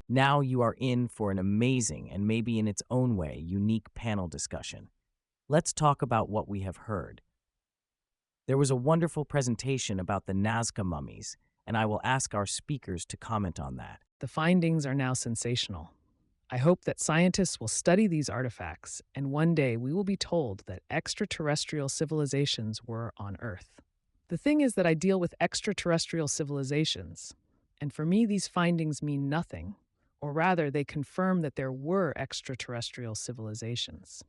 Now you are in for an amazing and maybe in its own way unique panel discussion. Let's talk about what we have heard. There was a wonderful presentation about the Nazca mummies, and I will ask our speakers to comment on that. The findings are now sensational. I hope that scientists will study these artifacts, and one day we will be told that extraterrestrial civilizations were on Earth. The thing is that I deal with extraterrestrial civilizations, and for me, these findings mean nothing, or rather, they confirm that there were extraterrestrial civilizations.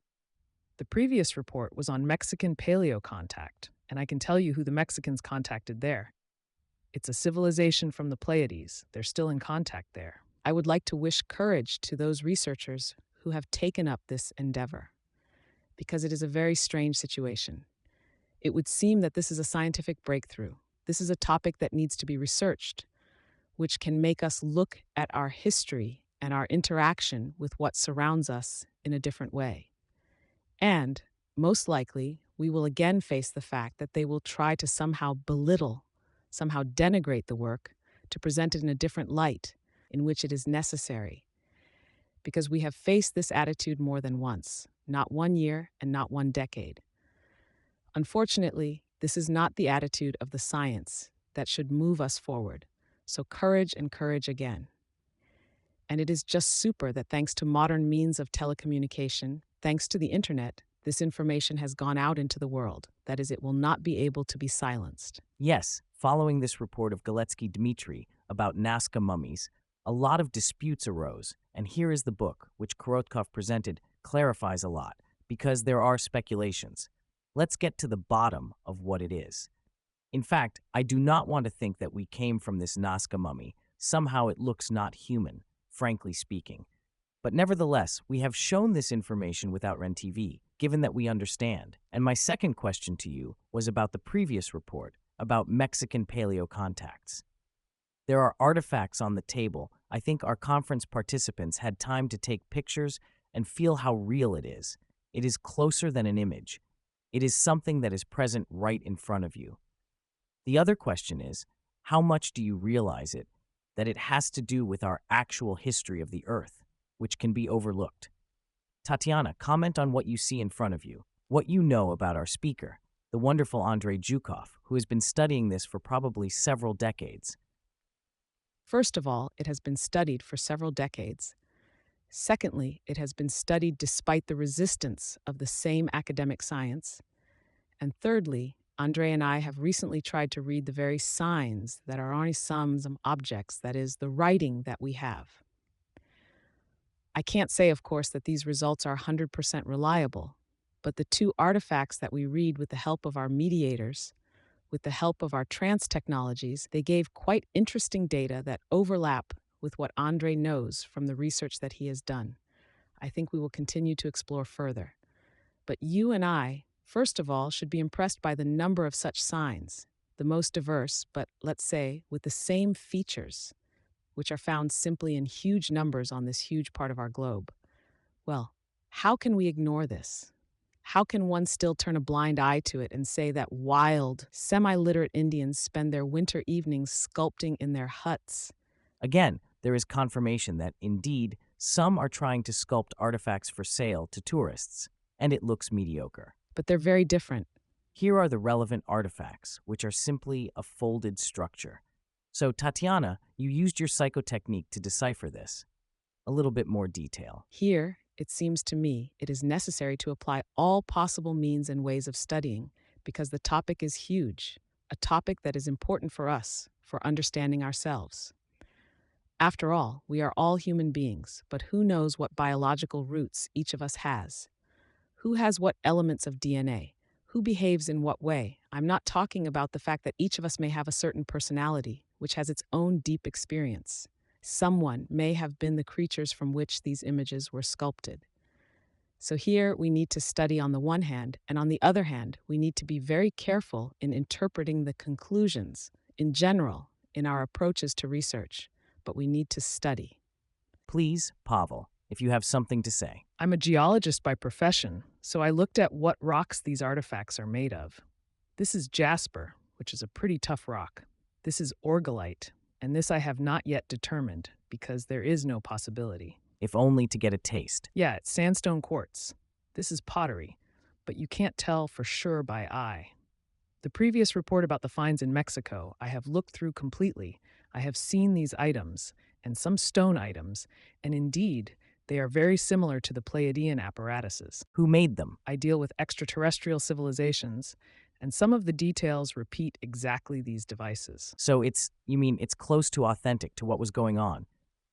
The previous report was on Mexican paleo contact, and I can tell you who the Mexicans contacted there. It's a civilization from the Pleiades. They're still in contact there. I would like to wish courage to those researchers who have taken up this endeavor, because it is a very strange situation. It would seem that this is a scientific breakthrough. This is a topic that needs to be researched, which can make us look at our history and our interaction with what surrounds us in a different way. And, most likely, we will again face the fact that they will try to somehow belittle, somehow denigrate the work, to present it in a different light in which it is necessary. Because we have faced this attitude more than once, not 1 year and not 1 decade. Unfortunately, this is not the attitude of the science that should move us forward. So courage and courage again. And it is just super that thanks to modern means of telecommunication, thanks to the internet, this information has gone out into the world. That is, it will not be able to be silenced. Yes, following this report of Galetsky Dmitry about Nazca mummies, a lot of disputes arose, and here is the book, which Korotkov presented, clarifies a lot, because there are speculations. Let's get to the bottom of what it is. In fact, I do not want to think that we came from this Nazca mummy. Somehow it looks not human, frankly speaking. But nevertheless, we have shown this information without REN TV, given that we understand. And my second question to you was about the previous report, about Mexican paleo contacts. There are artifacts on the table. I think our conference participants had time to take pictures and feel how real it is. It is closer than an image. It is something that is present right in front of you. The other question is, how much do you realize it, that it has to do with our actual history of the Earth, which can be overlooked? Tatiana, comment on what you see in front of you, what you know about our speaker, the wonderful Andrei Zhukov, who has been studying this for probably several decades. First of all, it has been studied for several decades. Secondly, it has been studied despite the resistance of the same academic science. And thirdly, Andrei and I have recently tried to read the very signs that are on some objects, that is, the writing that we have. I can't say, of course, that these results are 100% reliable, but the 2 artifacts that we read with the help of our mediators, with the help of our trance technologies, they gave quite interesting data that overlap with what Andrei knows from the research that he has done. I think we will continue to explore further. But you and I, first of all, should be impressed by the number of such signs, the most diverse, but let's say with the same features, which are found simply in huge numbers on this huge part of our globe. Well, how can we ignore this? How can one still turn a blind eye to it and say that wild, semi-literate Indians spend their winter evenings sculpting in their huts? Again, there is confirmation that, indeed, some are trying to sculpt artifacts for sale to tourists, and it looks mediocre. But they're very different. Here are the relevant artifacts, which are simply a folded structure. So, Tatiana, you used your psychotechnique to decipher this. A little bit more detail. Here, it seems to me, it is necessary to apply all possible means and ways of studying, because the topic is huge, a topic that is important for us, for understanding ourselves. After all, we are all human beings, but who knows what biological roots each of us has? Who has what elements of DNA? Who behaves in what way? I'm not talking about the fact that each of us may have a certain personality, which has its own deep experience. Someone may have been the creatures from which these images were sculpted. So here we need to study on the one hand, and on the other hand, we need to be very careful in interpreting the conclusions, in general, in our approaches to research. But we need to study. Please, Pavel, if you have something to say. I'm a geologist by profession, so I looked at what rocks these artifacts are made of. This is jasper, which is a pretty tough rock. This is orgolite, and this I have not yet determined. because there is no possibility. if only to get a taste. Yeah, it's sandstone quartz. This is pottery, but you can't tell for sure by eye. The previous report about the finds in Mexico, I have looked through completely. I have seen these items, and some stone items, and indeed, they are very similar to the Pleiadian apparatuses. Who made them? I deal with extraterrestrial civilizations, and some of the details repeat exactly these devices. So you mean it's close to authentic to what was going on?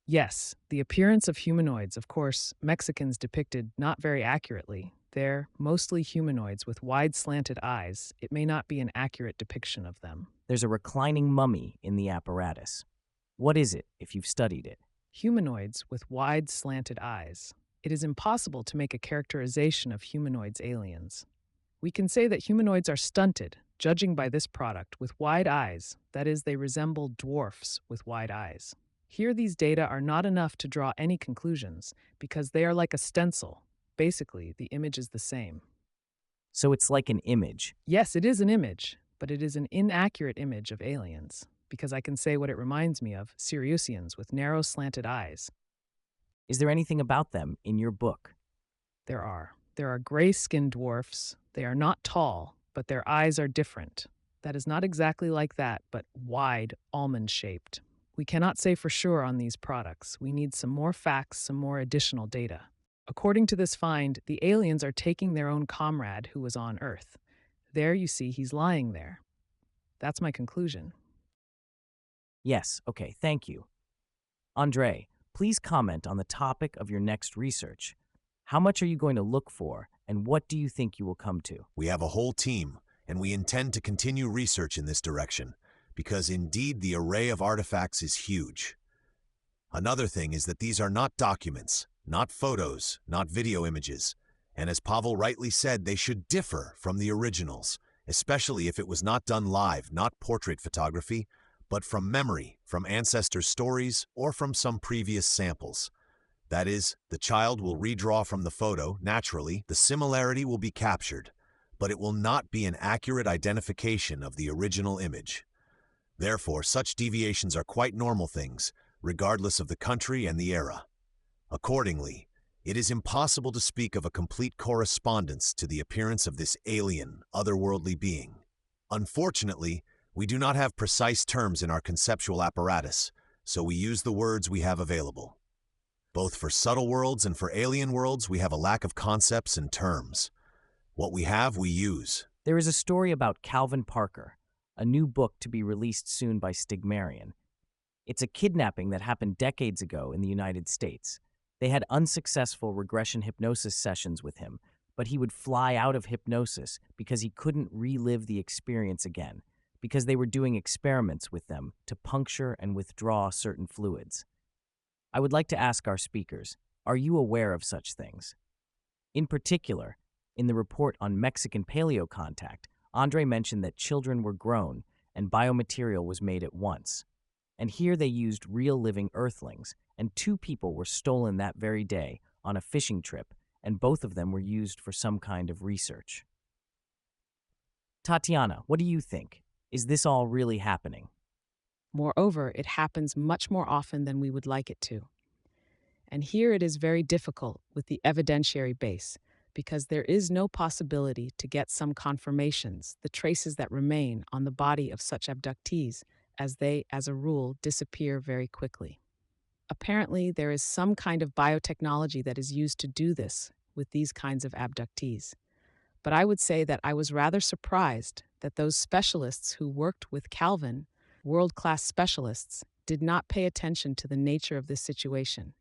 Yes, the appearance of humanoids, of course, Mexicans depicted not very accurately. They're mostly humanoids with wide slanted eyes. It may not be an accurate depiction of them. There's a reclining mummy in the apparatus. What is it, if you've studied it? Humanoids with wide slanted eyes. It is impossible to make a characterization of humanoids aliens. We can say that humanoids are stunted, judging by this product, with wide eyes. That is, they resemble dwarfs with wide eyes. Here, these data are not enough to draw any conclusions because they are like a stencil. Basically, the image is the same. So it's like an image. Yes, it is an image, but it is an inaccurate image of aliens because I can say what it reminds me of, Siriusians with narrow slanted eyes. Is there anything about them in your book? There are gray-skinned dwarfs. They are not tall, but their eyes are different. That is not exactly like that, but wide, almond-shaped. We cannot say for sure on these products. We need some more facts, some more additional data. According to this find, the aliens are taking their own comrade who was on Earth. There you see he's lying there. That's my conclusion. Yes, okay, thank you. Andre, please comment on the topic of your next research. How much are you going to look for, and what do you think you will come to? We have a whole team, and we intend to continue research in this direction, because indeed the array of artifacts is huge. Another thing is that these are not documents, not photos, not video images, and as Pavel rightly said, they should differ from the originals, especially if it was not done live, not portrait photography, but from memory, from ancestors' stories, or from some previous samples. That is, the child will redraw from the photo, naturally, the similarity will be captured, but it will not be an accurate identification of the original image. Therefore, such deviations are quite normal things, regardless of the country and the era. Accordingly, it is impossible to speak of a complete correspondence to the appearance of this alien, otherworldly being. Unfortunately, we do not have precise terms in our conceptual apparatus, so we use the words we have available. Both for subtle worlds and for alien worlds, we have a lack of concepts and terms. What we have, we use. There is a story about Calvin Parker, a new book to be released soon by Stigmarian. It's a kidnapping that happened decades ago in the United States. They had unsuccessful regression hypnosis sessions with him, but he would fly out of hypnosis because he couldn't relive the experience again, because they were doing experiments with them to puncture and withdraw certain fluids. I would like to ask our speakers, are you aware of such things? In particular, in the report on Mexican paleocontact, Andre mentioned that children were grown and biomaterial was made at once. And here they used real living earthlings, and 2 people were stolen that very day on a fishing trip, and both of them were used for some kind of research. Tatiana, what do you think? Is this all really happening? Moreover, it happens much more often than we would like it to. And here it is very difficult with the evidentiary base, because there is no possibility to get some confirmations, the traces that remain on the body of such abductees, as they, as a rule, disappear very quickly. Apparently, there is some kind of biotechnology that is used to do this with these kinds of abductees. But I would say that I was rather surprised that those specialists who worked with Calvin, world-class specialists, did not pay attention to the nature of this situation.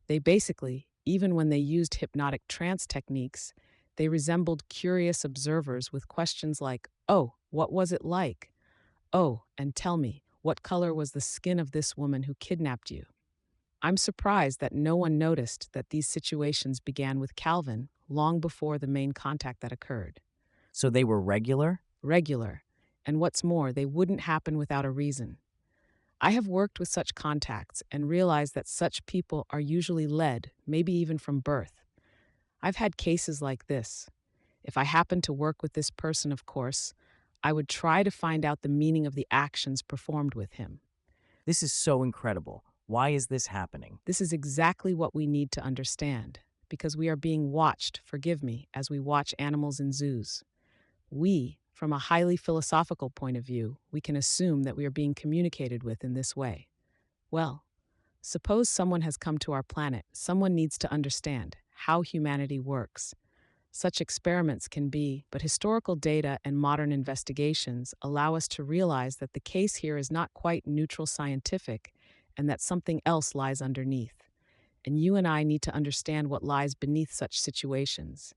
They basically, even when they used hypnotic trance techniques, they resembled curious observers with questions like, "Oh, what was it like? Oh, and tell me, what color was the skin of this woman who kidnapped you?" I'm surprised that no one noticed that these situations began with Calvin long before the main contact that occurred. So they were regular? Regular. And what's more, they wouldn't happen without a reason. I have worked with such contacts and realized that such people are usually led, maybe even from birth. I've had cases like this. If I happened to work with this person, of course, I would try to find out the meaning of the actions performed with him. This is so incredible. Why is this happening? This is exactly what we need to understand, because we are being watched, forgive me, as we watch animals in zoos. From a highly philosophical point of view, we can assume that we are being communicated with in this way. Well, suppose someone has come to our planet. Someone needs to understand how humanity works. Such experiments can be, but historical data and modern investigations allow us to realize that the case here is not quite neutral scientific and that something else lies underneath. And you and I need to understand what lies beneath such situations.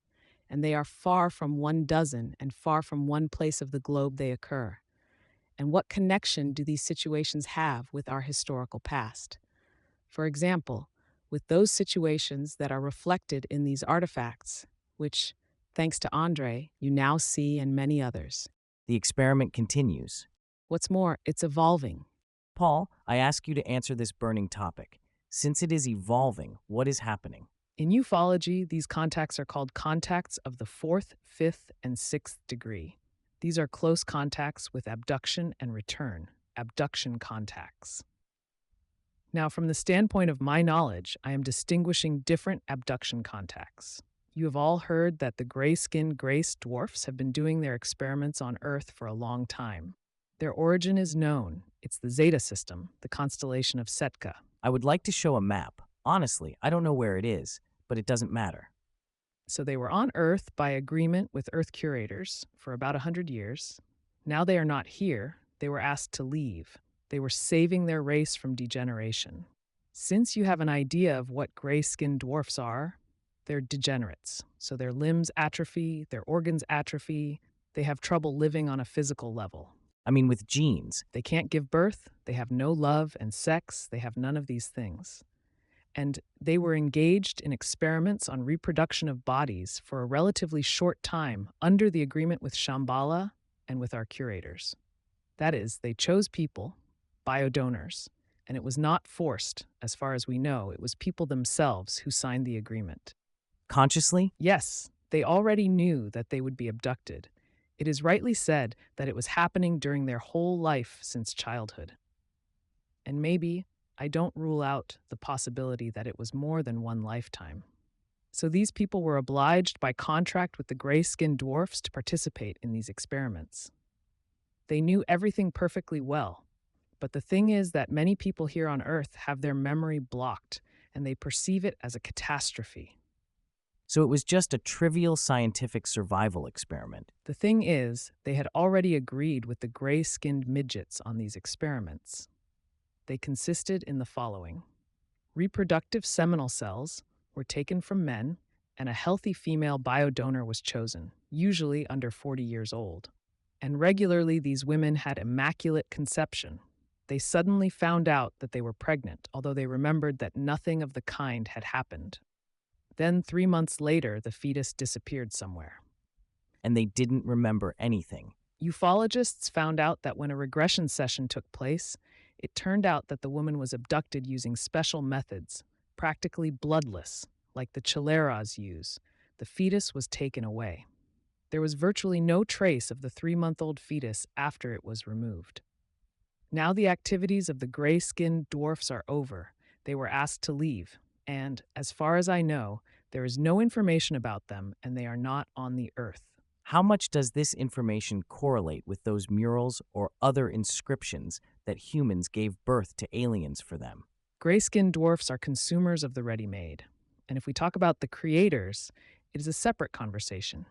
And they are far from 12 and far from one place of the globe they occur. And what connection do these situations have with our historical past? For example, with those situations that are reflected in these artifacts, which, thanks to Andre, you now see and many others. The experiment continues. What's more, it's evolving. Paul, I ask you to answer this burning topic. Since it is evolving, what is happening? In ufology, these contacts are called contacts of the 4th, 5th, and 6th degree. These are close contacts with abduction and return, abduction contacts. Now, from the standpoint of my knowledge, I am distinguishing different abduction contacts. You have all heard that the gray-skinned grace dwarfs have been doing their experiments on Earth for a long time. Their origin is known. It's the Zeta system, the constellation of Setka. I would like to show a map. Honestly, I don't know where it is, but it doesn't matter. So they were on Earth by agreement with Earth curators for about 100 years. Now they are not here. They were asked to leave. They were saving their race from degeneration. Since you have an idea of what gray-skinned dwarfs are, they're degenerates. So their limbs atrophy, their organs atrophy, they have trouble living on a physical level. I mean, with genes. They can't give birth, they have no love and sex, they have none of these things. And they were engaged in experiments on reproduction of bodies for a relatively short time under the agreement with Shambhala and with our curators. That is, they chose people, biodonors, and it was not forced. As far as we know, it was people themselves who signed the agreement. Consciously? Yes, they already knew that they would be abducted. It is rightly said that it was happening during their whole life since childhood. And maybe I don't rule out the possibility that it was more than one lifetime. So these people were obliged by contract with the gray-skinned dwarfs to participate in these experiments. They knew everything perfectly well, but the thing is that many people here on Earth have their memory blocked, and they perceive it as a catastrophe. So it was just a trivial scientific survival experiment. The thing is, they had already agreed with the gray-skinned midgets on these experiments. They consisted in the following. Reproductive seminal cells were taken from men, and a healthy female biodonor was chosen, usually under 40 years old. And regularly these women had immaculate conception. They suddenly found out that they were pregnant, although they remembered that nothing of the kind had happened. Then 3 months later, the fetus disappeared somewhere. And they didn't remember anything. Ufologists found out that when a regression session took place, it turned out that the woman was abducted using special methods, practically bloodless, like the Chileras use. The fetus was taken away. There was virtually no trace of the 3-month-old fetus after it was removed. Now the activities of the gray-skinned dwarfs are over. They were asked to leave, and, as far as I know, there is no information about them, and they are not on the Earth. How much does this information correlate with those murals or other inscriptions that humans gave birth to aliens for them? Gray-skinned dwarfs are consumers of the ready-made. And if we talk about the creators, it is a separate conversation.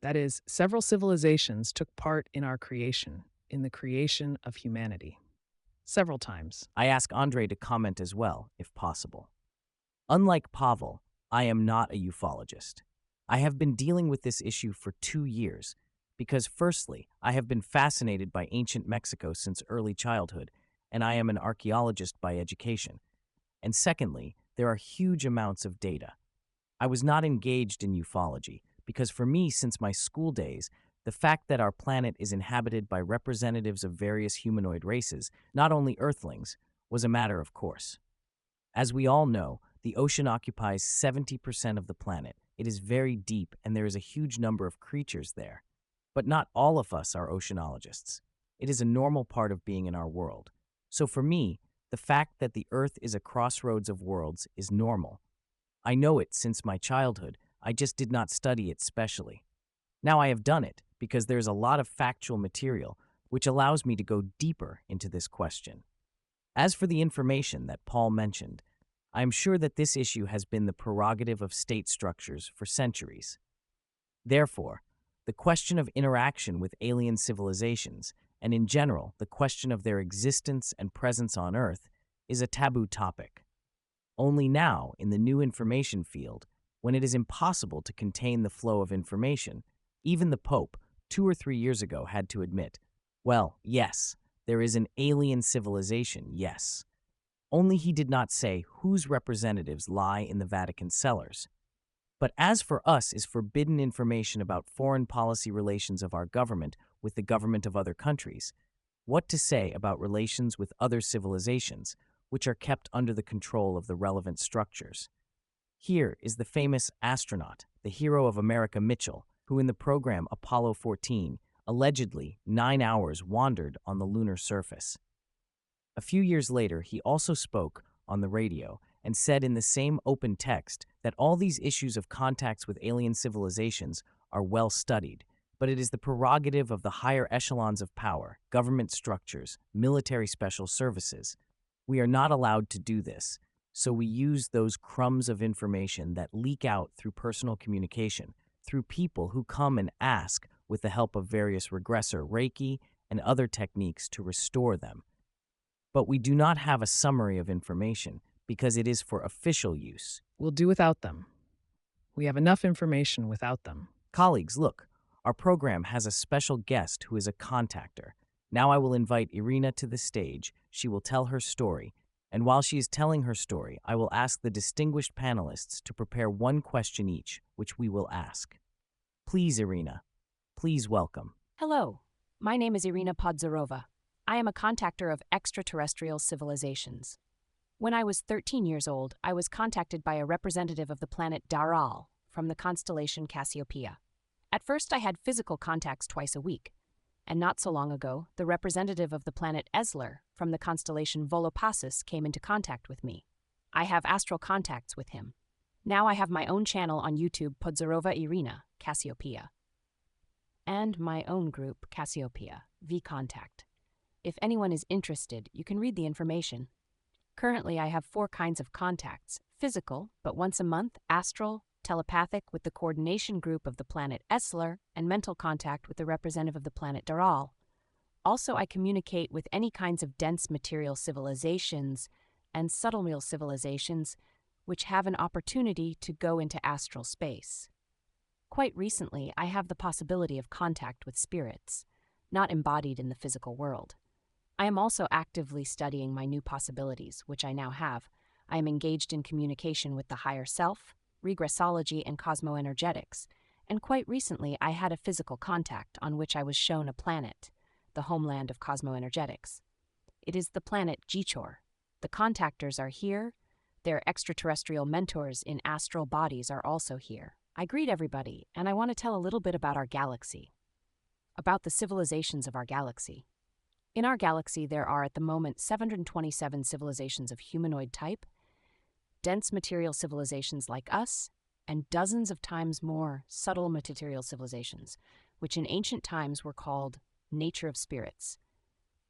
That is, several civilizations took part in our creation, in the creation of humanity. Several times. I ask Andre to comment as well, if possible. Unlike Pavel, I am not a ufologist. I have been dealing with this issue for 2 years because, firstly, I have been fascinated by ancient Mexico since early childhood, and I am an archaeologist by education. And secondly, there are huge amounts of data. I was not engaged in ufology because for me, since my school days, the fact that our planet is inhabited by representatives of various humanoid races, not only Earthlings, was a matter of course. As we all know, the ocean occupies 70% of the planet. It is very deep, and there is a huge number of creatures there. But not all of us are oceanologists. It is a normal part of being in our world. So for me, The fact that the Earth is a crossroads of worlds is normal. I know it since my childhood, I just did not study it specially. Now I have done it because there's a lot of factual material which allows me to go deeper into this question. As for the information that Paul mentioned, I am sure that this issue has been the prerogative of state structures for centuries. Therefore, the question of interaction with alien civilizations, and in general, the question of their existence and presence on Earth, is a taboo topic. Only now, in the new information field, when it is impossible to contain the flow of information, even the Pope, 2 or 3 years ago, had to admit, well, yes, there is an alien civilization, yes. Only he did not say whose representatives lie in the Vatican cellars. But as for us is forbidden information about foreign policy relations of our government with the government of other countries, what to say about relations with other civilizations, which are kept under the control of the relevant structures? Here is the famous astronaut, the hero of America Mitchell, who in the program Apollo 14 allegedly 9 hours wandered on the lunar surface. A few years later, he also spoke on the radio and said in the same open text that all these issues of contacts with alien civilizations are well studied, but it is the prerogative of the higher echelons of power, government structures, military special services. We are not allowed to do this, so we use those crumbs of information that leak out through personal communication, through people who come and ask with the help of various regressor Reiki and other techniques to restore them. But we do not have a summary of information because it is for official use. We'll do without them. We have enough information without them. Colleagues, look, our program has a special guest who is a contactor. Now I will invite Irina to the stage. She will tell her story, and while she is telling her story, I will ask the distinguished panelists to prepare one question each, which we will ask. Please, Irina, please welcome. Hello, my name is Irina Podzorova. I am a contactor of extraterrestrial civilizations. When I was 13 years old, I was contacted by a representative of the planet Daral from the constellation Cassiopeia. At first, I had physical contacts twice a week, and not so long ago, the representative of the planet Esler from the constellation Volopassus came into contact with me. I have astral contacts with him. Now I have my own channel on YouTube, Podzorova Irina, Cassiopeia, and my own group, Cassiopeia, V-Contact. If anyone is interested, you can read the information. Currently, I have 4 kinds of contacts: physical, but once a month, astral, telepathic with the coordination group of the planet Esler, and mental contact with the representative of the planet Daral. Also, I communicate with any kinds of dense material civilizations and subtle real civilizations which have an opportunity to go into astral space. Quite recently, I have the possibility of contact with spirits, not embodied in the physical world. I am also actively studying my new possibilities, which I now have. I am engaged in communication with the higher self, regressology, and cosmoenergetics, and quite recently I had a physical contact on which I was shown a planet, the homeland of cosmoenergetics. It is the planet Jichor. The contactors are here. Their extraterrestrial mentors in astral bodies are also here. I greet everybody, and I want to tell a little bit about our galaxy, about the civilizations of our galaxy. In our galaxy, there are at the moment 727 civilizations of humanoid type, dense material civilizations like us, and dozens of times more subtle material civilizations, which in ancient times were called nature of spirits.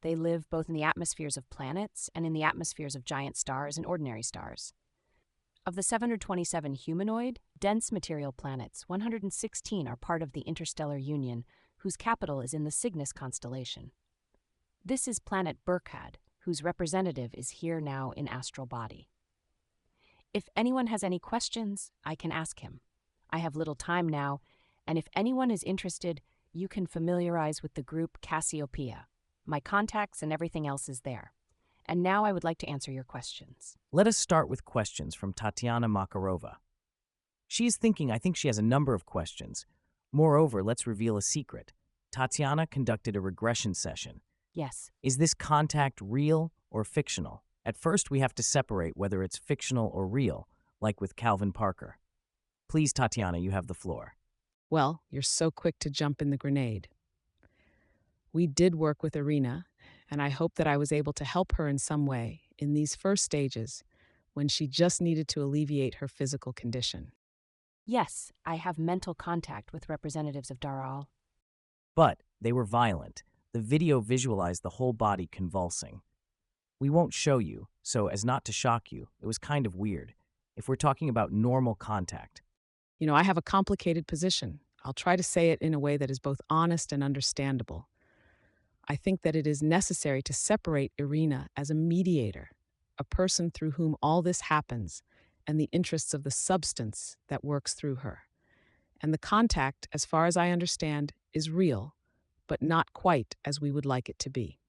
They live both in the atmospheres of planets and in the atmospheres of giant stars and ordinary stars. Of the 727 humanoid, dense material planets, 116 are part of the interstellar union, whose capital is in the Cygnus constellation. This is planet Burkhad, whose representative is here now in astral body. If anyone has any questions, I can ask him. I have little time now, and if anyone is interested, you can familiarize with the group Cassiopeia. My contacts and everything else is there. And now I would like to answer your questions. Let us start with questions from Tatiana Makarova. She is thinking, I think she has a number of questions. Moreover, let's reveal a secret. Tatiana conducted a regression session. Yes. Is this contact real or fictional? At first, we have to separate whether it's fictional or real, like with Calvin Parker. Please, Tatiana, you have the floor. Well, you're so quick to jump in the grenade. We did work with Irina, and I hope that I was able to help her in some way in these first stages, when she just needed to alleviate her physical condition. Yes, I have mental contact with representatives of Daral. But they were violent. The video visualized the whole body convulsing. We won't show you, so as not to shock you, it was kind of weird. If we're talking about normal contact, I have a complicated position. I'll try to say it in a way that is both honest and understandable. I think that it is necessary to separate Irina as a mediator, a person through whom all this happens, and the interests of the substance that works through her. And the contact, as far as I understand, is real, but not quite as we would like it to be.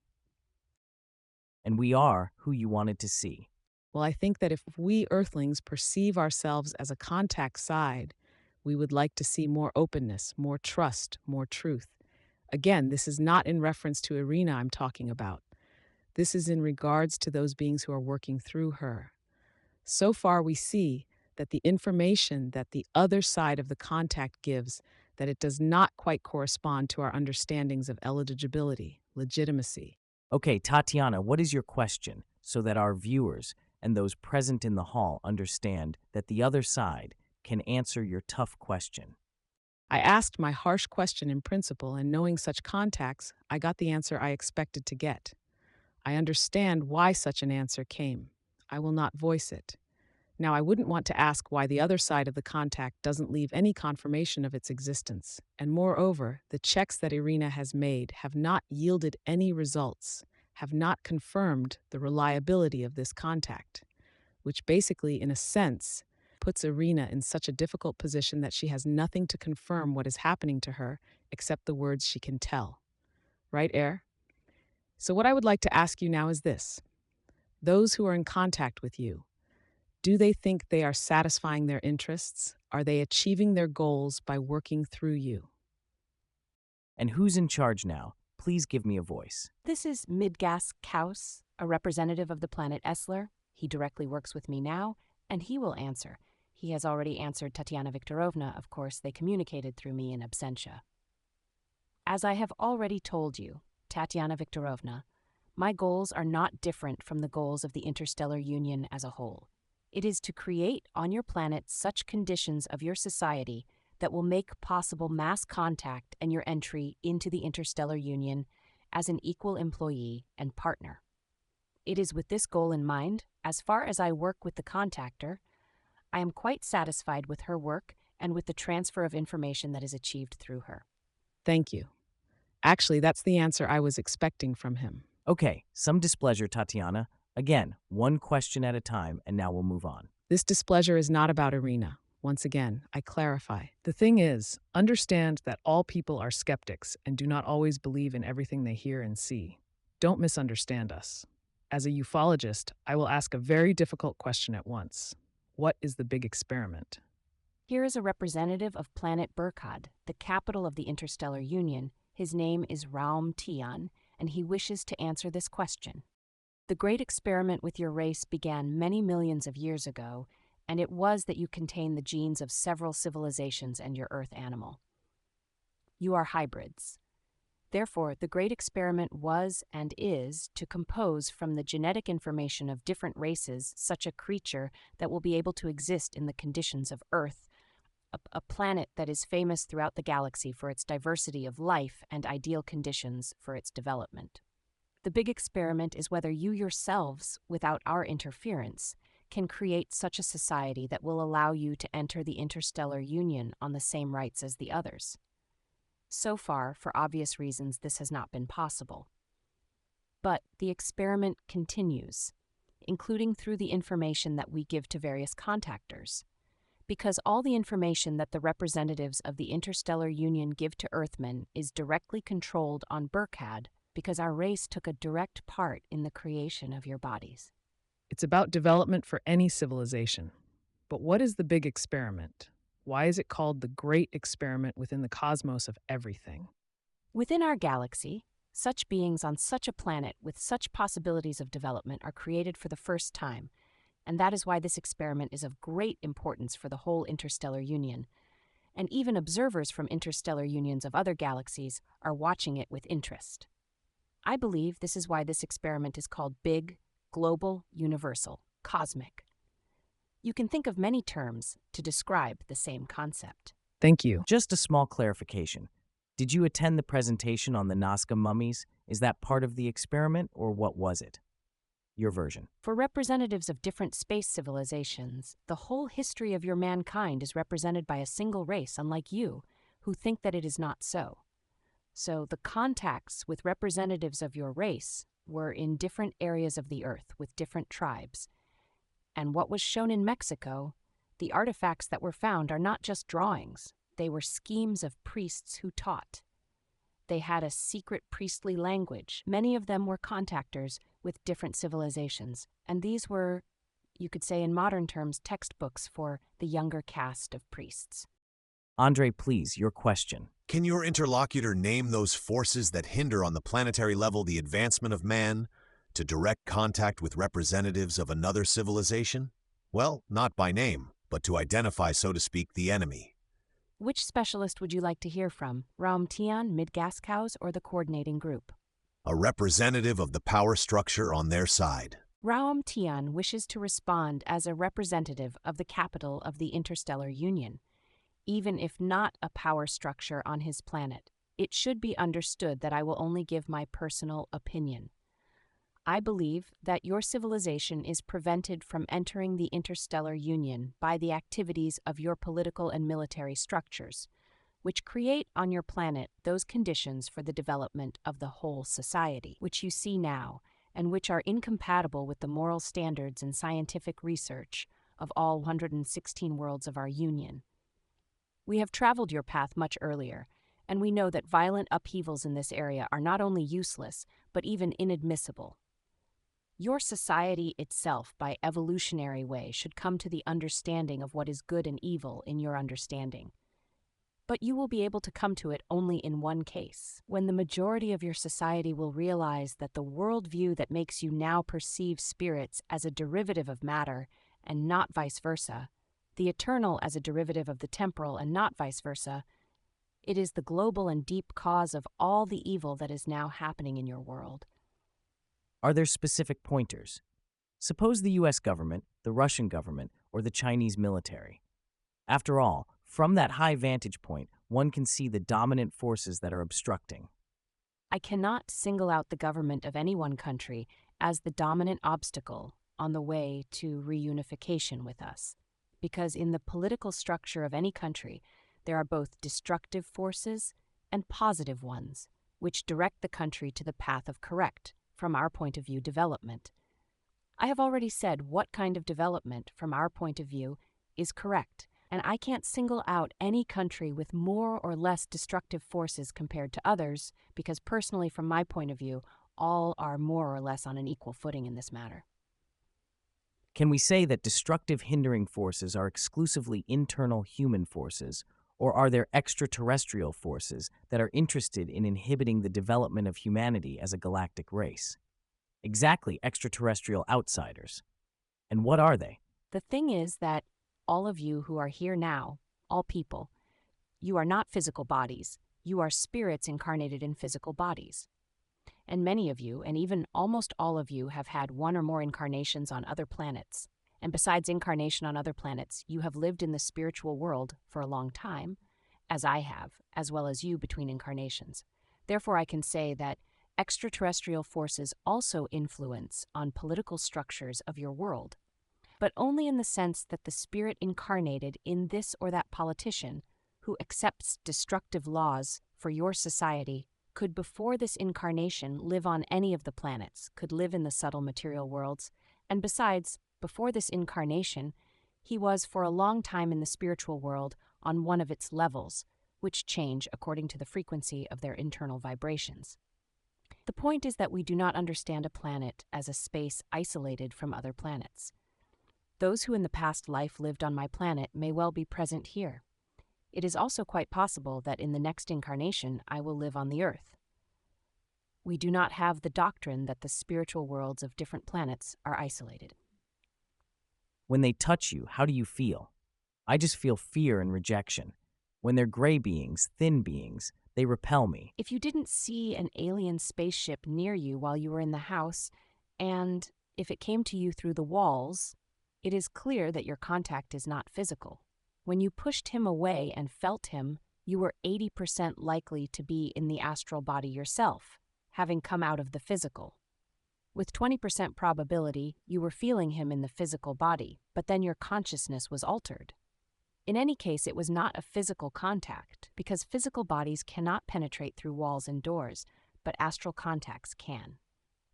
and we are who you wanted to see. Well, I think that if we Earthlings perceive ourselves as a contact side, we would like to see more openness, more trust, more truth. Again, this is not in reference to Irina I'm talking about. This is in regards to those beings who are working through her. So far, we see that the information that the other side of the contact gives, that it does not quite correspond to our understandings of eligibility, legitimacy. Okay, Tatiana, what is your question so that our viewers and those present in the hall understand that the other side can answer your tough question? I asked my harsh question in principle, and knowing such contacts, I got the answer I expected to get. I understand why such an answer came. I will not voice it. Now, I wouldn't want to ask why the other side of the contact doesn't leave any confirmation of its existence, and moreover, the checks that Irina has made have not yielded any results, have not confirmed the reliability of this contact, which basically, in a sense, puts Irina in such a difficult position that she has nothing to confirm what is happening to her except the words she can tell. Right, Air? So what I would like to ask you now is this. Those who are in contact with you, do they think they are satisfying their interests? Are they achieving their goals by working through you? And who's in charge now? Please give me a voice. This is Midgas Kaus, a representative of the planet Essler. He directly works with me now, and he will answer. He has already answered Tatiana Viktorovna. Of course, they communicated through me in absentia. As I have already told you, Tatiana Viktorovna, my goals are not different from the goals of the Interstellar Union as a whole. It is to create on your planet such conditions of your society that will make possible mass contact and your entry into the Interstellar Union as an equal employee and partner. It is with this goal in mind, as far as I work with the contactor, I am quite satisfied with her work and with the transfer of information that is achieved through her. Thank you. Actually, that's the answer I was expecting from him. Okay, some displeasure, Tatiana. Again, one question at a time, and now we'll move on. This displeasure is not about Irina. Once again, I clarify. The thing is, understand that all people are skeptics and do not always believe in everything they hear and see. Don't misunderstand us. As a ufologist, I will ask a very difficult question at once. What is the big experiment? Here is a representative of planet Burkhard, the capital of the Interstellar Union. His name is Raum Tian, and he wishes to answer this question. The great experiment with your race began many millions of years ago, and it was that you contain the genes of several civilizations and your Earth animal. You are hybrids. Therefore, the great experiment was and is to compose from the genetic information of different races such a creature that will be able to exist in the conditions of Earth, a planet that is famous throughout the galaxy for its diversity of life and ideal conditions for its development. The big experiment is whether you yourselves, without our interference, can create such a society that will allow you to enter the Interstellar Union on the same rights as the others. So far, for obvious reasons, this has not been possible. But the experiment continues, including through the information that we give to various contactors, because all the information that the representatives of the Interstellar Union give to Earthmen is directly controlled on Burkhard, because our race took a direct part in the creation of your bodies. It's about development for any civilization. But what is the big experiment? Why is it called the great experiment within the cosmos of everything? Within our galaxy, such beings on such a planet with such possibilities of development are created for the first time, and that is why this experiment is of great importance for the whole Interstellar Union, and even observers from interstellar unions of other galaxies are watching it with interest. I believe this is why this experiment is called big, global, universal, cosmic. You can think of many terms to describe the same concept. Thank you. Just a small clarification. Did you attend the presentation on the Nazca mummies? Is that part of the experiment, or what was it? Your version. For representatives of different space civilizations, the whole history of your mankind is represented by a single race, unlike you, who think that it is not so. So the contacts with representatives of your race were in different areas of the Earth with different tribes. And what was shown in Mexico, the artifacts that were found are not just drawings. They were schemes of priests who taught. They had a secret priestly language. Many of them were contactors with different civilizations, and these were, you could say in modern terms, textbooks for the younger caste of priests. Andre, please, your question. Can your interlocutor name those forces that hinder on the planetary level the advancement of man to direct contact with representatives of another civilization? Well, not by name, but to identify, so to speak, the enemy. Which specialist would you like to hear from, Raum Tian, Midgascaus, or the coordinating group? A representative of the power structure on their side. Raum Tian wishes to respond as a representative of the capital of the Interstellar Union. Even if not a power structure on his planet, it should be understood that I will only give my personal opinion. I believe that your civilization is prevented from entering the Interstellar Union by the activities of your political and military structures, which create on your planet those conditions for the development of the whole society, which you see now, and which are incompatible with the moral standards and scientific research of all 116 worlds of our Union. We have traveled your path much earlier, and we know that violent upheavals in this area are not only useless, but even inadmissible. Your society itself, by evolutionary way, should come to the understanding of what is good and evil in your understanding. But you will be able to come to it only in one case, when the majority of your society will realize that the worldview that makes you now perceive spirits as a derivative of matter and not vice versa, the eternal as a derivative of the temporal and not vice versa, it is the global and deep cause of all the evil that is now happening in your world. Are there specific pointers? Suppose the US government, the Russian government, or the Chinese military. After all, from that high vantage point, one can see the dominant forces that are obstructing. I cannot single out the government of any one country as the dominant obstacle on the way to reunification with us, because in the political structure of any country, there are both destructive forces and positive ones, which direct the country to the path of correct, from our point of view, development. I have already said what kind of development, from our point of view, is correct, and I can't single out any country with more or less destructive forces compared to others, because personally, from my point of view, all are more or less on an equal footing in this matter. Can we say that destructive hindering forces are exclusively internal human forces, or are there extraterrestrial forces that are interested in inhibiting the development of humanity as a galactic race? Exactly, extraterrestrial outsiders. And what are they? The thing is that all of you who are here now, all people, you are not physical bodies. You are spirits incarnated in physical bodies. And many of you, and even almost all of you, have had one or more incarnations on other planets. And besides incarnation on other planets, you have lived in the spiritual world for a long time, as I have, as well as you between incarnations. Therefore, I can say that extraterrestrial forces also influence on political structures of your world, but only in the sense that the spirit incarnated in this or that politician who accepts destructive laws for your society could before this incarnation live on any of the planets, could live in the subtle material worlds, and besides, before this incarnation, he was for a long time in the spiritual world on one of its levels, which change according to the frequency of their internal vibrations. The point is that we do not understand a planet as a space isolated from other planets. Those who in the past life lived on my planet may well be present here. It is also quite possible that in the next incarnation I will live on the Earth. We do not have the doctrine that the spiritual worlds of different planets are isolated. When they touch you, how do you feel? I just feel fear and rejection. When they're gray beings, thin beings, they repel me. If you didn't see an alien spaceship near you while you were in the house, and If it came to you through the walls, it is clear that your contact is not physical. When you pushed him away and felt him, you were 80% likely to be in the astral body yourself, having come out of the physical. With 20% probability, you were feeling him in the physical body, but then your consciousness was altered. In any case, it was not a physical contact, because physical bodies cannot penetrate through walls and doors, but astral contacts can.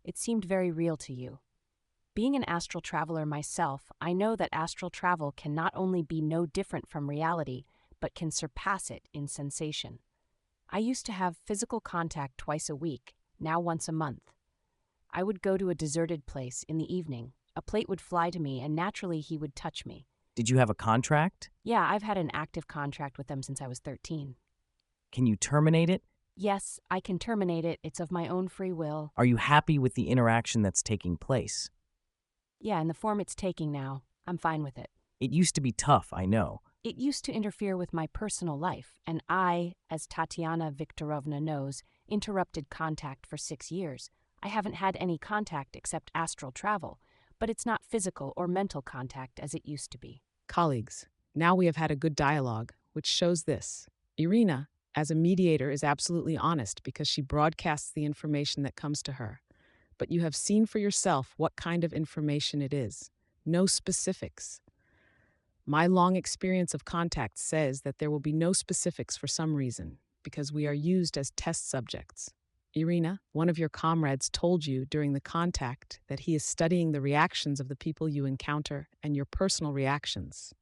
It seemed very real to you. Being an astral traveler myself, I know that astral travel can not only be no different from reality, but can surpass it in sensation. I used to have physical contact twice a week, now once a month. I would go to a deserted place in the evening. A plate would fly to me, and naturally he would touch me. Did you have a contract? Yeah, I've had an active contract with them since I was 13. Can you terminate it? Yes, I can terminate it. It's of my own free will. Are you happy with the interaction that's taking place? Yeah, in the form it's taking now, I'm fine with it. It used to be tough, I know. It used to interfere with my personal life, and I, as Tatiana Viktorovna knows, interrupted contact for 6 years. I haven't had any contact except astral travel, but it's not physical or mental contact as it used to be. Colleagues, now we have had a good dialogue, which shows this. Irina, as a mediator, is absolutely honest because she broadcasts the information that comes to her. But you have seen for yourself what kind of information it is. No specifics. My long experience of contact says that there will be no specifics for some reason, because we are used as test subjects. Irina, one of your comrades told you during the contact that he is studying the reactions of the people you encounter and your personal reactions.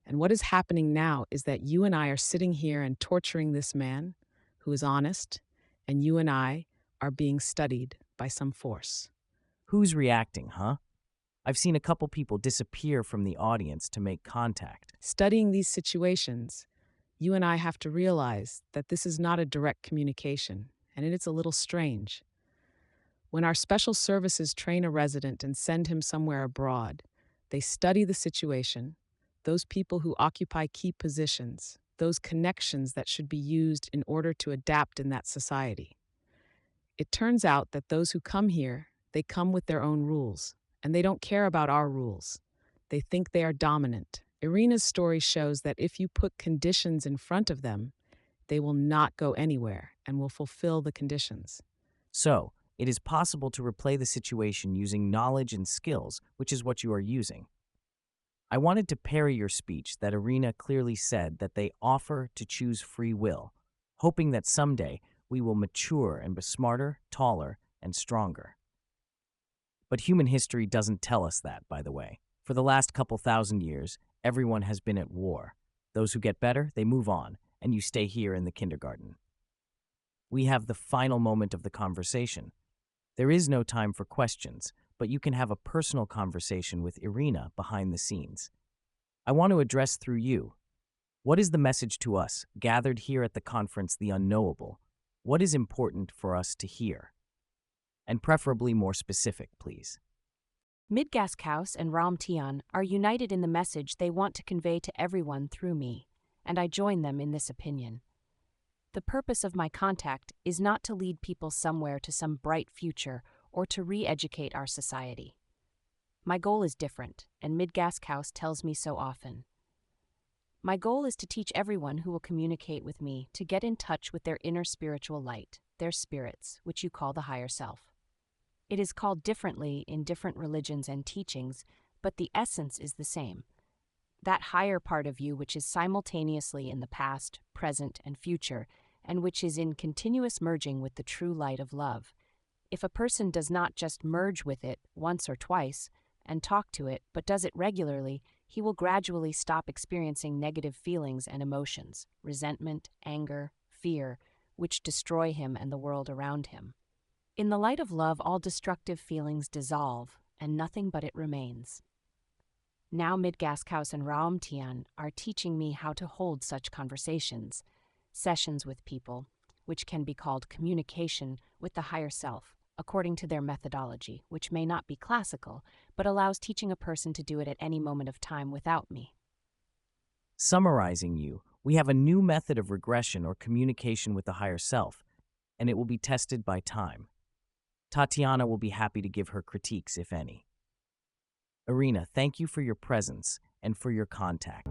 And what is happening now is that you and I are sitting here and torturing this man who is honest, and you and I are being studied by some force. Who's reacting, huh? I've seen a couple people disappear from the audience to make contact. Studying these situations, you and I have to realize that this is not a direct communication, and it's a little strange. When our special services train a resident and send him somewhere abroad, they study the situation, those people who occupy key positions, those connections that should be used in order to adapt in that society. It turns out that those who come here, they come with their own rules, and they don't care about our rules. They think they are dominant. Irina's story shows that if you put conditions in front of them, they will not go anywhere and will fulfill the conditions. So, it is possible to replay the situation using knowledge and skills, which is what you are using. I wanted to parry your speech that Irina clearly said that they offer to choose free will, hoping that someday we will mature and be smarter, taller, and stronger. But human history doesn't tell us that, by the way. For the last couple thousand years, everyone has been at war. Those who get better, they move on, and you stay here in the kindergarten. We have the final moment of the conversation. There is no time for questions, but you can have a personal conversation with Irina behind the scenes. I want to address through you. What is the message to us, gathered here at the conference The Unknowable? What is important for us to hear? And preferably more specific, please. Midgaskaus and Ramtian are united in the message they want to convey to everyone through me, and I join them in this opinion. The purpose of my contact is not to lead people somewhere to some bright future or to re-educate our society. My goal is different, and Midgaskaus tells me so often. My goal is to teach everyone who will communicate with me to get in touch with their inner spiritual light, their spirits, which you call the higher self. It is called differently in different religions and teachings, but the essence is the same. That higher part of you which is simultaneously in the past, present, and future, and which is in continuous merging with the true light of love. If a person does not just merge with it once or twice and talk to it, but does it regularly, he will gradually stop experiencing negative feelings and emotions, resentment, anger, fear, which destroy him and the world around him. In the light of love, all destructive feelings dissolve, and nothing but it remains. Now Midgaskaus and Ramtian are teaching me how to hold such conversations, sessions with people, which can be called communication with the higher self, according to their methodology, which may not be classical, but allows teaching a person to do it at any moment of time without me. Summarizing you, we have a new method of regression or communication with the higher self, and it will be tested by time. Tatiana will be happy to give her critiques, if any. Irina, thank you for your presence and for your contact.